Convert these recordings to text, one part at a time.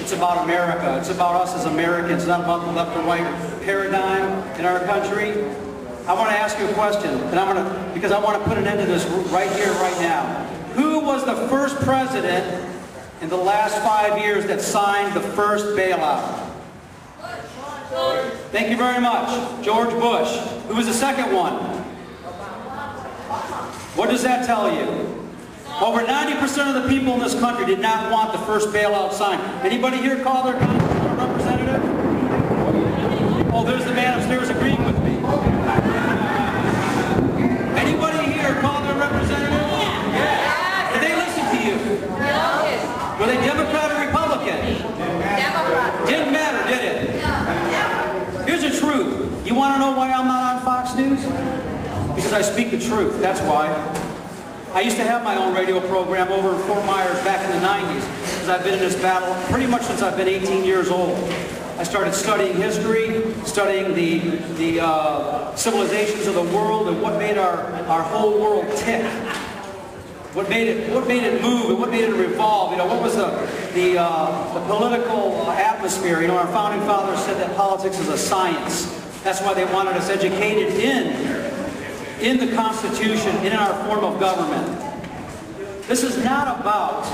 It's about America. It's about us as Americans. It's not about the left or right paradigm in our country. I want to ask you a question, and because I want to put an end to this right here, right now. Who was the first president in the last 5 years that signed the first bailout? Thank you very much. George Bush. Who was the second one? What does that tell you? Over 90% of the people in this country did not want the first bailout signed. Anybody here call their congressman or representative? Oh, there's the man upstairs agreeing with me. Anybody here call their representative? Yeah. Did they listen to you? Were they Democrat or Republican? Democrat. Didn't matter, did it? Here's the truth. You want to know why I'm not on Fox News? Because I speak the truth. That's why. I used to have my own radio program over in Fort Myers back in the 90s, because I've been in this battle pretty much since I've been 18 years old. I started studying history, studying the civilizations of the world and what made our whole world tick. What made it move and what made it revolve? You know, what was the political atmosphere? You know, our founding fathers said that politics is a science. That's why they wanted us educated in the Constitution, in our form of government. This is not about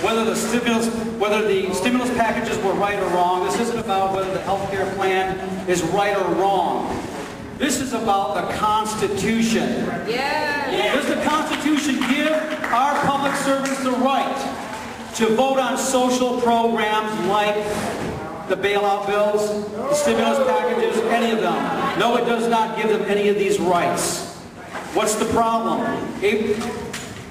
whether the stimulus packages were right or wrong. This isn't about whether the health care plan is right or wrong. This is about the Constitution. Yeah. Does the Constitution give our public servants the right to vote on social programs like the bailout bills, the stimulus packages, any of them? No, it does not give them any of these rights. What's the problem?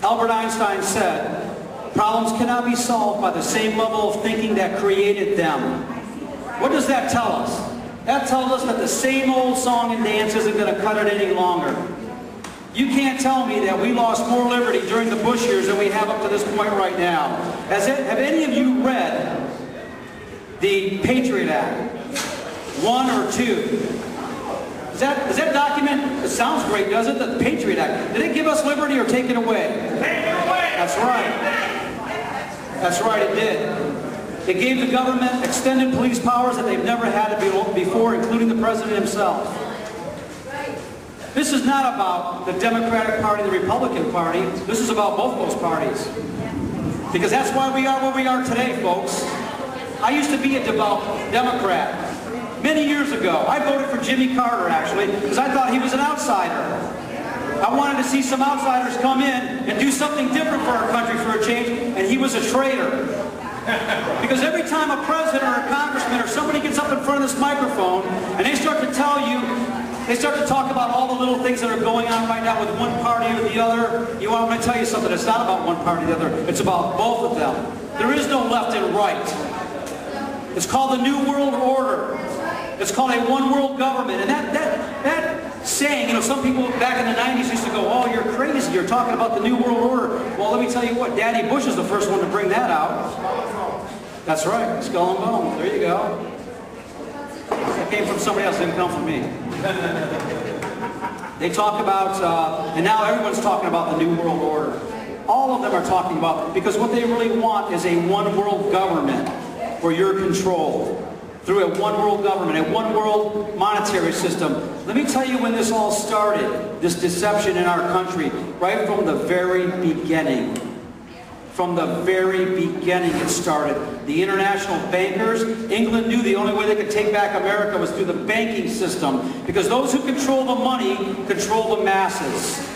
Albert Einstein said, problems cannot be solved by the same level of thinking that created them. What does that tell us? That tells us that the same old song and dance isn't going to cut it any longer. You can't tell me that we lost more liberty during the Bush years than we have up to this point right now. Have any of you read the Patriot Act? 1 or 2? Does that document, it sounds great, doesn't it? The Patriot Act. Did it give us liberty or take it away? Take it away! That's right. That's right, it did. It gave the government extended police powers that they've never had before, including the president himself. This is not about the Democratic Party, the Republican Party. This is about both those parties. Because that's why we are where we are today, folks. I used to be a devout Democrat. Many years ago, I voted for Jimmy Carter, actually, because I thought he was an outsider. I wanted to see some outsiders come in and do something different for our country for a change, and he was a traitor. Because every time a president or a congressman or somebody gets up in front of this microphone and they start to tell you, they start to talk about all the little things that are going on right now with one party or the other, I'm going to tell you something, it's not about one party or the other, it's about both of them. There is no left and right. It's called the New World Order. It's called a one-world government. And that saying, you know, some people back in the 90s used to go, oh, you're crazy, you're talking about the New World Order. Well, let me tell you what, Daddy Bush is the first one to bring that out. That's right, skull and bones. There you go. That came from somebody else, it didn't come from me. They talk about, and now everyone's talking about the New World Order. All of them are talking about, because what they really want is a one-world government where you're controlled. Through a one-world government, a one-world monetary system. Let me tell you when this all started, this deception in our country, right from the very beginning. From the very beginning it started. The international bankers, England knew the only way they could take back America was through the banking system, because those who control the money control the masses.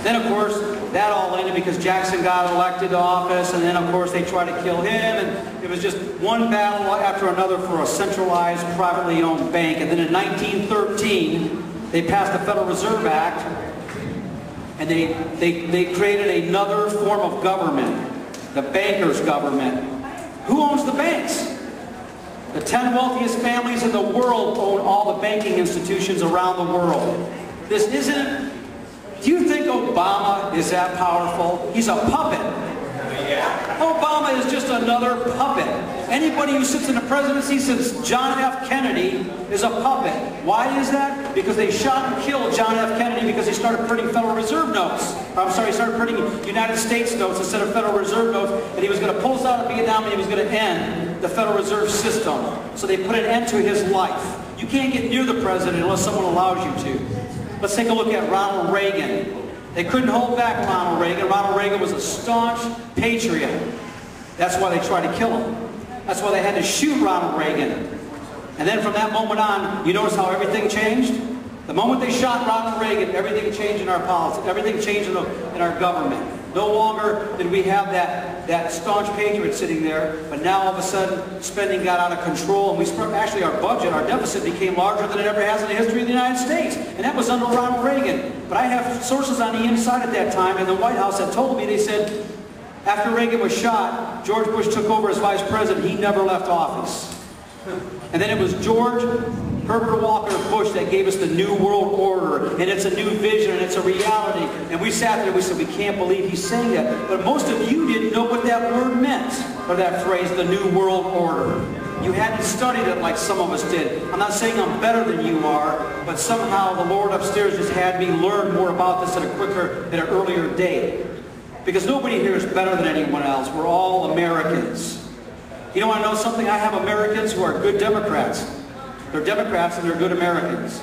Then, of course, that all ended because Jackson got elected to office, and then, of course, they tried to kill him, and it was just one battle after another for a centralized, privately owned bank. And then in 1913, they passed the Federal Reserve Act, and they created another form of government, the bankers' government. Who owns the banks? The 10 wealthiest families in the world own all the banking institutions around the world. This isn't... Do you think Obama is that powerful? He's a puppet. Obama is just another puppet. Anybody who sits in the presidency since John F. Kennedy is a puppet. Why is that? Because they shot and killed John F. Kennedy because he started printing Federal Reserve notes. I'm sorry, he started printing United States notes instead of Federal Reserve notes, and he was going to pull us out of take it down when he was going to end the Federal Reserve System. So they put an end to his life. You can't get near the president unless someone allows you to. Let's take a look at Ronald Reagan. They couldn't hold back Ronald Reagan. Ronald Reagan was a staunch patriot. That's why they tried to kill him. That's why they had to shoot Ronald Reagan. And then from that moment on, you notice how everything changed? The moment they shot Ronald Reagan, everything changed in our politics. Everything changed in our government. No longer did we have that staunch patriot sitting there, but now all of a sudden spending got out of control, and actually our budget, our deficit became larger than it ever has in the history of the United States. And that was under Ronald Reagan. But I have sources on the inside at that time in the White House that told me, they said, after Reagan was shot, George Bush took over as vice president. He never left office. And then it was George Herbert Walker Bush that gave us the New World Order, and it's a new vision, and it's a reality. And we sat there and we said, we can't believe he's saying that. But most of you didn't know what that word meant, or that phrase, the New World Order. You hadn't studied it like some of us did. I'm not saying I'm better than you are, but somehow the Lord upstairs just had me learn more about this at an earlier date. Because nobody here is better than anyone else. We're all Americans. You know, I know something. I have Americans who are good Democrats. They're Democrats and they're good Americans.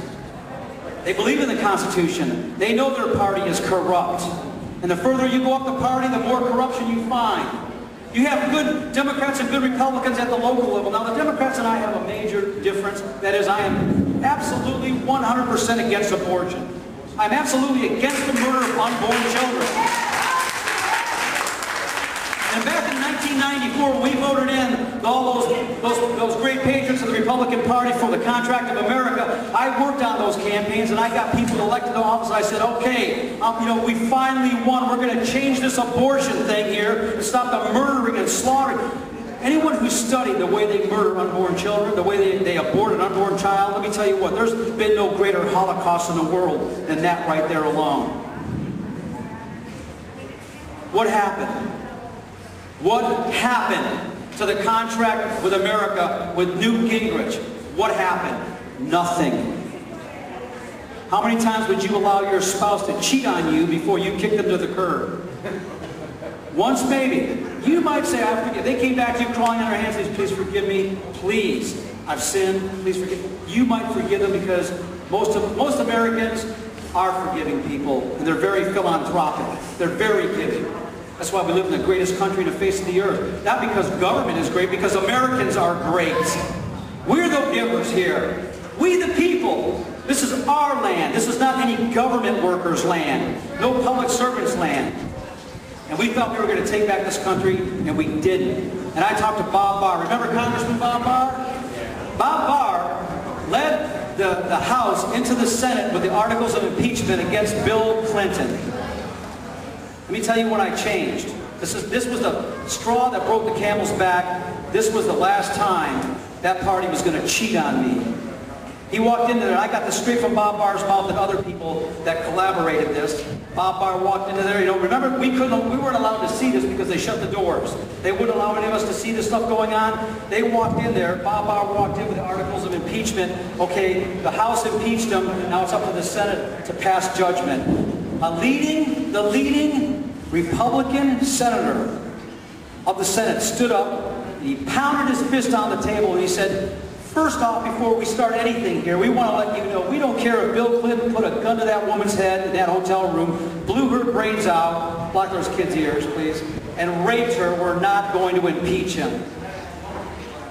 They believe in the Constitution. They know their party is corrupt. And the further you go up the party, the more corruption you find. You have good Democrats and good Republicans at the local level. Now, the Democrats and I have a major difference. That is, I am absolutely 100% against abortion. I'm absolutely against the murder of unborn children. And back in 1994, when we voted in all those great patriots of the Republican Party for the Contract of America, I worked on those campaigns and I got people elected to office. I said, okay, you know, we finally won. We're going to change this abortion thing here and stop the murdering and slaughtering. Anyone who studied the way they murder unborn children, the way they abort an unborn child, let me tell you what, there's been no greater Holocaust in the world than that right there alone. What happened? What happened to the contract with America with Newt Gingrich? What happened? Nothing. How many times would you allow your spouse to cheat on you before you kicked them to the curb? Once maybe. You might say, I forgive. They came back to you crawling on their hands and said, please forgive me. Please. I've sinned. Please forgive me. You might forgive them because most Americans are forgiving people, and they're very philanthropic. They're very giving. That's why we live in the greatest country on the face of the earth. Not because government is great, because Americans are great. We're the givers here. We the people. This is our land. This is not any government workers' land. No public servants' land. And we thought we were going to take back this country, and we didn't. And I talked to Bob Barr. Remember Congressman Bob Barr? Bob Barr led the House into the Senate with the articles of impeachment against Bill Clinton. Let me tell you when I changed. This was the straw that broke the camel's back. This was the last time that party was going to cheat on me. He walked into there, and I got this straight from Bob Barr's mouth and other people that collaborated this. Bob Barr walked into there. You know, remember, we weren't allowed to see this because they shut the doors. They wouldn't allow any of us to see this stuff going on. They walked in there. Bob Barr walked in with the articles of impeachment. Okay, the House impeached him. Now it's up to the Senate to pass judgment. The leading Republican senator of the Senate stood up, and he pounded his fist on the table, and he said, first off, before we start anything here, we want to let you know we don't care if Bill Clinton put a gun to that woman's head in that hotel room, blew her brains out, block those kids' ears, please, and raped her. We're not going to impeach him.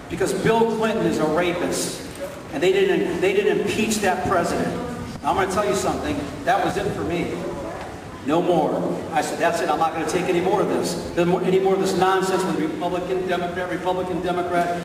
Because Bill Clinton is a rapist, and they didn't impeach that president. Now, I'm going to tell you something. That was it for me. No more. I said, that's it. I'm not going to take any more of this. Any more of this nonsense with Republican, Democrat,